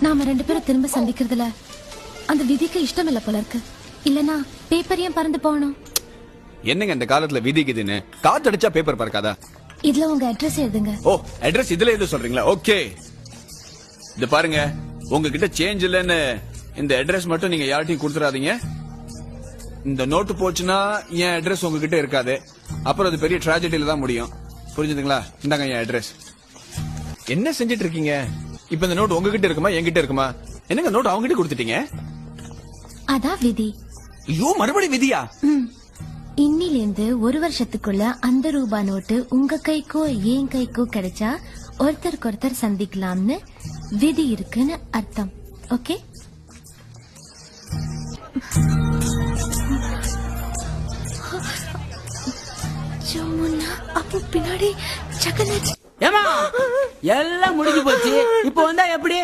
நாம 2 பேரும் திரும்ப சந்திக்கிறதுல அந்த விதிக்கு இஷ்டம் இல்ல போல இருக்கு. இல்லனா பேப்பரையும் பறந்து போகணும். என்னங்க இந்த காலத்துல விதிக்குதுன்னு காத்தடிச்சா பேப்பர் பறக்காதா? இதுல உங்க அட்ரஸ் எழுதுங்க. ஓ அட்ரஸ் இதுல எது சொல்றீங்களா? ஓகே இது பாருங்க, உங்ககிட்ட சேஞ்ச் இல்லன்னு இந்த அட்ரஸ் மட்டும் நீங்க யார்ட்டையும் கொடுத்துறாதீங்க. இந்த நோட்டு போச்சுன்னா என் அட்ரஸ் உங்ககிட்ட இருக்காது. அப்புறம் அது பெரிய ட்ராஜடியில தான் முடியும். புரிஞ்சுதுங்களா? இந்தாங்க என் அட்ரஸ். என்ன செஞ்சிட்டு இருக்கீங்க? இப்ப இந்த நோட் உங்ககிட்ட இருக்குமா என்கிட்ட இருக்குமா? என்னங்க நோட் அவங்க கிட்ட கொடுத்துட்டீங்க? அதான் விதி. ஐயோ மறுபடியும் விதியா? இன்னிலிருந்து 1 வருஷத்துக்குள்ள அந்த ரூபா நோட்டு உங்க கைக்கோ என் கைக்கோ கிடைச்சா ஒருத்தருக்கு ஒருத்தர் சந்திக்கலாம்னு விதி இருக்குன்னு அர்த்தம். ஓகே? ஜமுனா அப்போ பின்னாடி ஜெகநாத். ஏமா எல்லாம் முடிஞ்சு போச்சு. இப்போ வந்தா எப்படி?